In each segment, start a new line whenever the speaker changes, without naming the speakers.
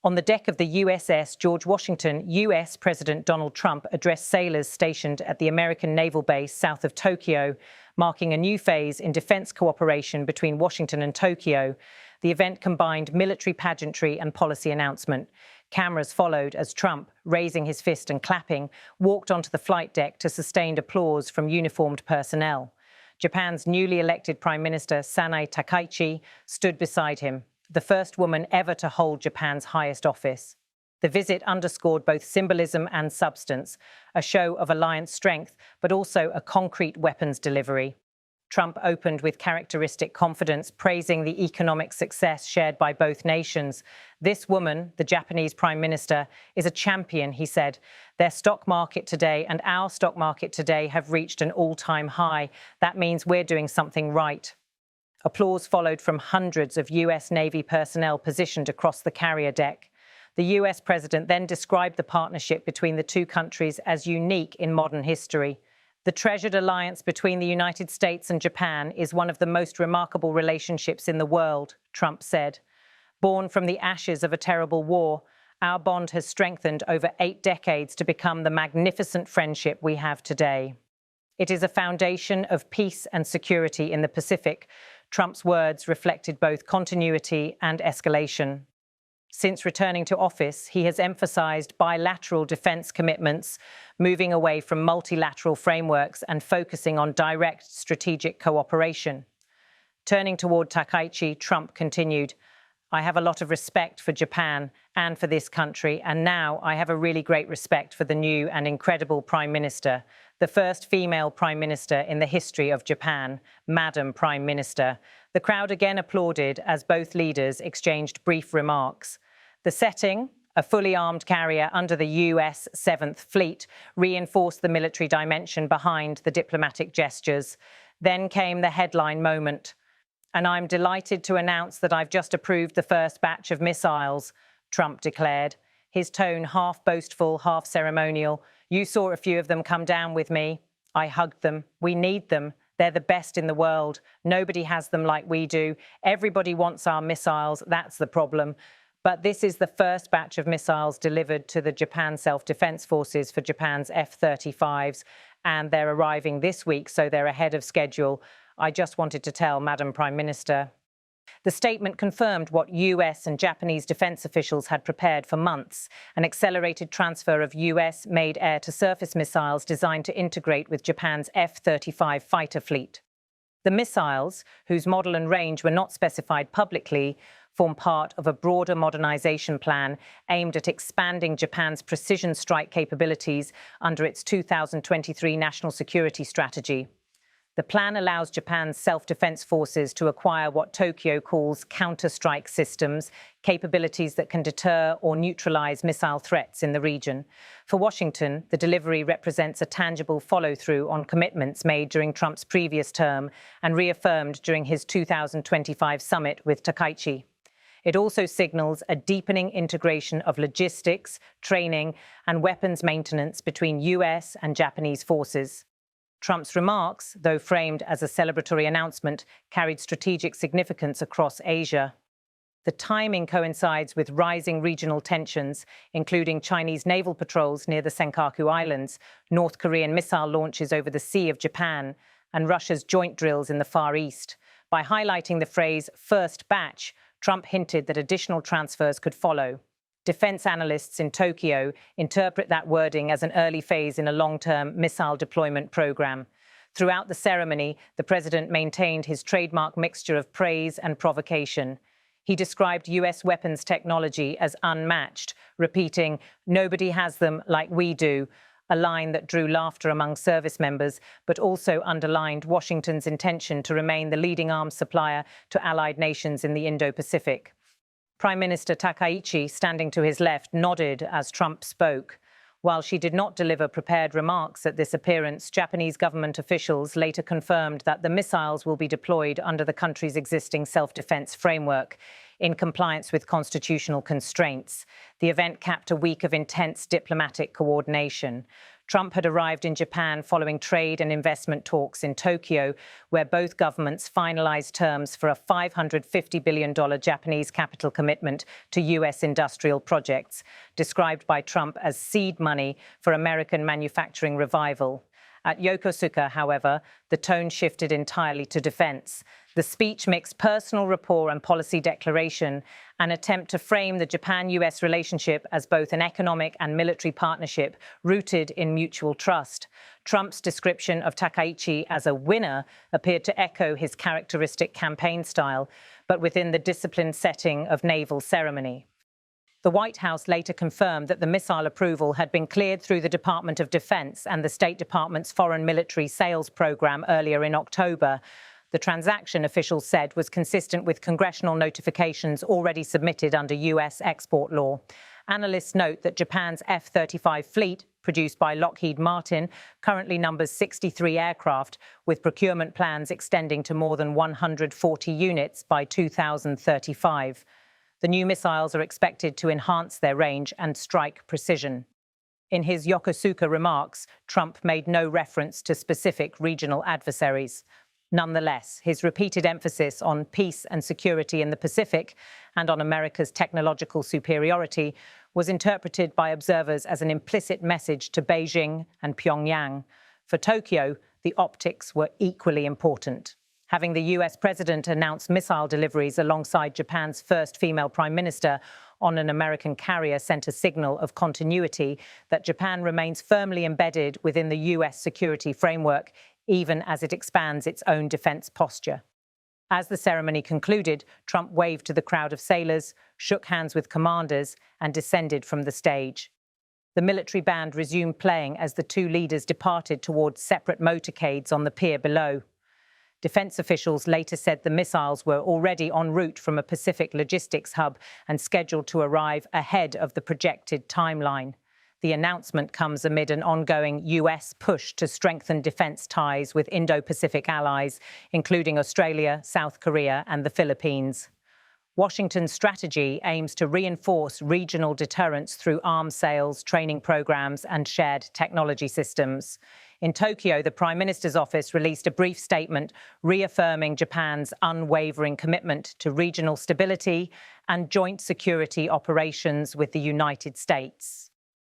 On the deck of the USS George Washington, US President Donald Trump addressed sailors stationed at the American naval base south of Tokyo, marking a new phase in defense cooperation between Washington and Tokyo. The event combined military pageantry and policy announcement. Cameras followed as Trump, raising his fist and clapping, walked onto the flight deck to sustained applause from uniformed personnel. Japan's newly elected Prime Minister Sanae Takaichi stood beside him, the first woman ever to hold Japan's highest office. The visit underscored both symbolism and substance, a show of alliance strength, but also a concrete weapons delivery. Trump opened with characteristic confidence, praising the economic success shared by both nations. This woman, the Japanese Prime Minister, is a champion, he said. Their stock market today and our stock market today have reached an all-time high. That means we're doing something right. Applause followed from hundreds of US Navy personnel positioned across the carrier deck. The US president then described the partnership between the two countries as unique in modern history. The treasured alliance between the United States and Japan is one of the most remarkable relationships in the world, Trump said. Born from the ashes of a terrible war, our bond has strengthened over 8 decades to become the magnificent friendship we have today. It is a foundation of peace and security in the Pacific. Trump's words reflected both continuity and escalation. Since returning to office, he has emphasized bilateral defense commitments, moving away from multilateral frameworks and focusing on direct strategic cooperation. Turning toward Takaichi, Trump continued, "I have a lot of respect for Japan and for this country, and now I have a really great respect for the new and incredible Prime Minister, the first female Prime Minister in the history of Japan, Madam Prime Minister." The crowd again applauded as both leaders exchanged brief remarks. The setting, a fully armed carrier under the US 7th Fleet, reinforced the military dimension behind the diplomatic gestures. Then came the headline moment. "And I'm delighted to announce that I've just approved the first batch of missiles," Trump declared, his tone half boastful, half ceremonial. "You saw a few of them come down with me. I hugged them. We need them. They're the best in the world. Nobody has them like we do. Everybody wants our missiles. That's the problem. But this is the first batch of missiles delivered to the Japan Self-Defense Forces for Japan's F-35s, and they're arriving this week, so they're ahead of schedule. I just wanted to tell Madam Prime Minister." The statement confirmed what US and Japanese defense officials had prepared for months, an accelerated transfer of US-made air-to-surface missiles designed to integrate with Japan's F-35 fighter fleet. The missiles, whose model and range were not specified publicly, form part of a broader modernization plan aimed at expanding Japan's precision strike capabilities under its 2023 National Security Strategy. The plan allows Japan's self-defense forces to acquire what Tokyo calls counter-strike systems, capabilities that can deter or neutralize missile threats in the region. For Washington, the delivery represents a tangible follow-through on commitments made during Trump's previous term and reaffirmed during his 2025 summit with Takaichi. It also signals a deepening integration of logistics, training, and weapons maintenance between US and Japanese forces. Trump's remarks, though framed as a celebratory announcement, carried strategic significance across Asia. The timing coincides with rising regional tensions, including Chinese naval patrols near the Senkaku Islands, North Korean missile launches over the Sea of Japan, and Russia's joint drills in the Far East. By highlighting the phrase "first batch," Trump hinted that additional transfers could follow. Defense analysts in Tokyo interpret that wording as an early phase in a long-term missile deployment program. Throughout the ceremony, the president maintained his trademark mixture of praise and provocation. He described US weapons technology as unmatched, repeating, "Nobody has them like we do," a line that drew laughter among service members, but also underlined Washington's intention to remain the leading arms supplier to allied nations in the Indo-Pacific. Prime Minister Takaichi, standing to his left, nodded as Trump spoke. While she did not deliver prepared remarks at this appearance, Japanese government officials later confirmed that the missiles will be deployed under the country's existing self-defense framework, in compliance with constitutional constraints. The event capped a week of intense diplomatic coordination. Trump had arrived in Japan following trade and investment talks in Tokyo, where both governments finalized terms for a $550 billion Japanese capital commitment to U.S. industrial projects, described by Trump as seed money for American manufacturing revival. At Yokosuka, however, the tone shifted entirely to defense. The speech mixed personal rapport and policy declaration, an attempt to frame the Japan-US relationship as both an economic and military partnership rooted in mutual trust. Trump's description of Takaichi as a winner appeared to echo his characteristic campaign style, but within the disciplined setting of naval ceremony. The White House later confirmed that the missile approval had been cleared through the Department of Defense and the State Department's Foreign Military Sales Program earlier in October. The transaction, officials said, was consistent with congressional notifications already submitted under U.S. export law. Analysts note that Japan's F-35 fleet, produced by Lockheed Martin, currently numbers 63 aircraft, with procurement plans extending to more than 140 units by 2035. The new missiles are expected to enhance their range and strike precision. In his Yokosuka remarks, Trump made no reference to specific regional adversaries. Nonetheless, his repeated emphasis on peace and security in the Pacific and on America's technological superiority was interpreted by observers as an implicit message to Beijing and Pyongyang. For Tokyo, the optics were equally important. Having the US president announce missile deliveries alongside Japan's first female prime minister on an American carrier sent a signal of continuity that Japan remains firmly embedded within the US security framework, even as it expands its own defense posture. As the ceremony concluded, Trump waved to the crowd of sailors, shook hands with commanders, and descended from the stage. The military band resumed playing as the two leaders departed towards separate motorcades on the pier below. Defense officials later said the missiles were already en route from a Pacific logistics hub and scheduled to arrive ahead of the projected timeline. The announcement comes amid an ongoing US push to strengthen defense ties with Indo-Pacific allies, including Australia, South Korea, and the Philippines. Washington's strategy aims to reinforce regional deterrence through arms sales, training programs, and shared technology systems. In Tokyo, the Prime Minister's office released a brief statement reaffirming Japan's unwavering commitment to regional stability and joint security operations with the United States.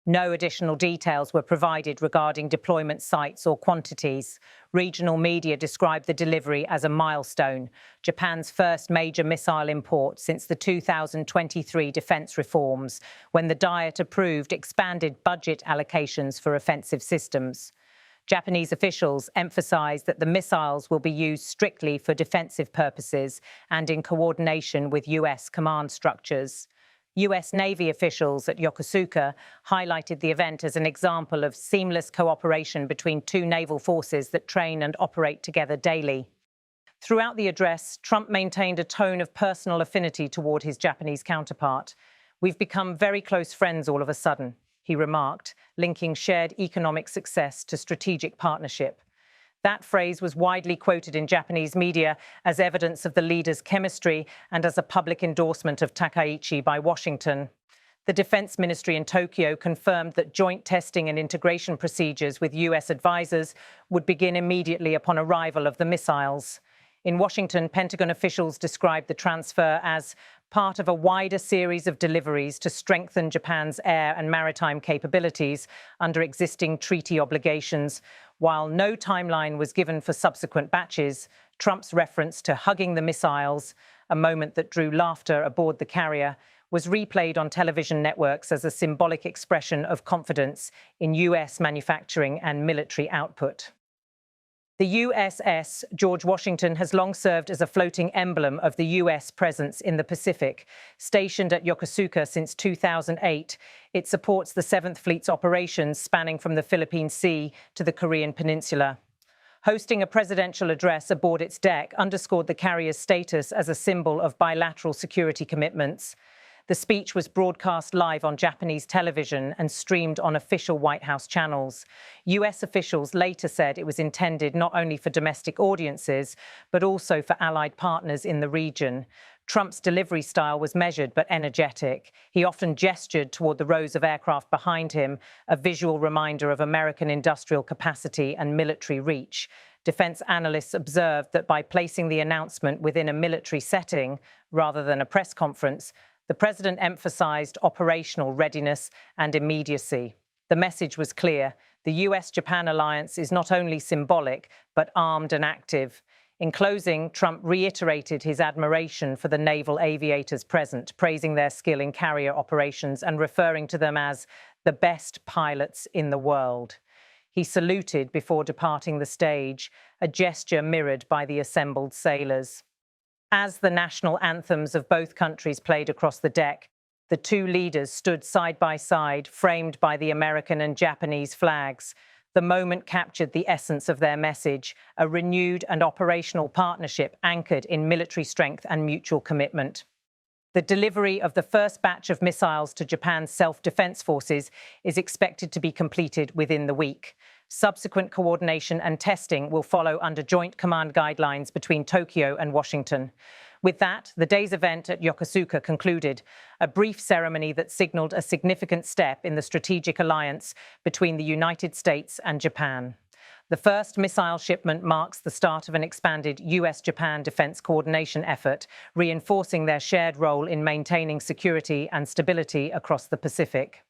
No additional details were provided regarding deployment sites or quantities. Regional media described the delivery as a milestone, Japan's first major missile import since the 2023 defense reforms, when the Diet approved expanded budget allocations for offensive systems. Japanese officials emphasized that the missiles will be used strictly for defensive purposes and in coordination with US command structures. US Navy officials at Yokosuka highlighted the event as an example of seamless cooperation between two naval forces that train and operate together daily. Throughout the address, Trump maintained a tone of personal affinity toward his Japanese counterpart. "We've become very close friends all of a sudden," he remarked, linking shared economic success to strategic partnership. That phrase was widely quoted in Japanese media as evidence of the leaders' chemistry and as a public endorsement of Takaichi by Washington. The Defense Ministry in Tokyo confirmed that joint testing and integration procedures with US advisors would begin immediately upon arrival of the missiles. In Washington, Pentagon officials described the transfer as part of a wider series of deliveries to strengthen Japan's air and maritime capabilities under existing treaty obligations. While no timeline was given for subsequent batches, Trump's reference to hugging the missiles, a moment that drew laughter aboard the carrier, was replayed on television networks as a symbolic expression of confidence in US manufacturing and military output. The USS George Washington has long served as a floating emblem of the US presence in the Pacific. Stationed at Yokosuka since 2008, it supports the 7th Fleet's operations spanning from the Philippine Sea to the Korean Peninsula. Hosting a presidential address aboard its deck underscored the carrier's status as a symbol of bilateral security commitments. The speech was broadcast live on Japanese television and streamed on official White House channels. US officials later said it was intended not only for domestic audiences, but also for allied partners in the region. Trump's delivery style was measured but energetic. He often gestured toward the rows of aircraft behind him, a visual reminder of American industrial capacity and military reach. Defense analysts observed that by placing the announcement within a military setting, rather than a press conference, the president emphasized operational readiness and immediacy. The message was clear. The US-Japan alliance is not only symbolic, but armed and active. In closing, Trump reiterated his admiration for the naval aviators present, praising their skill in carrier operations and referring to them as the best pilots in the world. He saluted before departing the stage, a gesture mirrored by the assembled sailors. As the national anthems of both countries played across the deck, the two leaders stood side by side, framed by the American and Japanese flags. The moment captured the essence of their message, a renewed and operational partnership anchored in military strength and mutual commitment. The delivery of the first batch of missiles to Japan's self-defense forces is expected to be completed within the week. Subsequent coordination and testing will follow under joint command guidelines between Tokyo and Washington. With that, the day's event at Yokosuka concluded, a brief ceremony that signaled a significant step in the strategic alliance between the United States and Japan. The first missile shipment marks the start of an expanded US-Japan defense coordination effort, reinforcing their shared role in maintaining security and stability across the Pacific.